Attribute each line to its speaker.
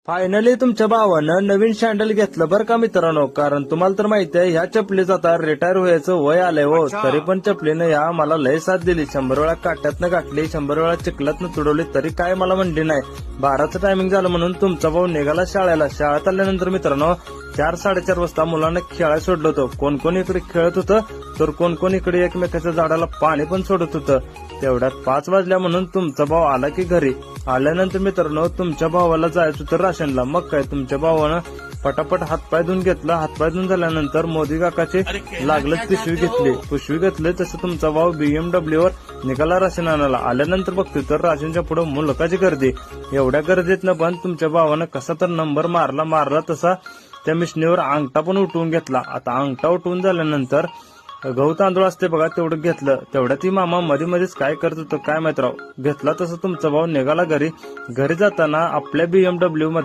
Speaker 1: Finally तुमच्या भावानं नवीन sandal घेतलं बरं का मित्रांनो. कारण तुम्हाला तर माहिती आहे ह्या चपलीचं आता रिटायर व्हायचं वय आलंय हो. तरी पण चपलीनं ह्या मला लय साथ दिली. 100 वेळा काट्यातनं गाठली, 100 वेळा चिखलातनं तुडवली, तरी काय मला म्हणली नाही. 12चं टायमिंग झालं म्हणून तुमचा भाऊ निघाला शाळेला. शाळेत आल्यानंतर मित्रांनो 4-4:30 वाजता मुलांना खेळायला सोडलं होतं. कोण कोण इकडे खेळत होतं तर कोण कोण इकडे एकमेकाच्या झाडाला पाणी पण सोडत होतं. तेवढ्यात 5 वाजल्या म्हणून तुमचा भाऊ आला की घरी. आल्यानंतर मित्रांनो तुमच्या भावाला जायचं होतं राशनला. मग काय तुमच्या भावानं पटापट हातपाय धुवून घेतला. हातपाय धुवून झाल्यानंतर मोदी काकाचे लागलंच पिशवी घेतली. तसं तुमचा भाऊ BMW वर निघाला राशन आणायला. आल्यानंतर बघतोय तर राशनच्या पुढे मुलकाची गर्दी. एवढ्या गर्दीतनं पण तुमच्या भावानं कसा तर नंबर मारला तसा त्या मिशनीवर अंगठा पण उठवून घेतला. आता अंगठा उठवून झाल्यानंतर गहू तांदूळ असते बघा तेवढं घेतलं. तेवढ्यात ती मामा मध्ये मध्येच काय करत होतं काय माहित राव. घेतला तसं तुमचा भाऊ निघाला घरी. घरी जाताना आपल्या BMW मध्ये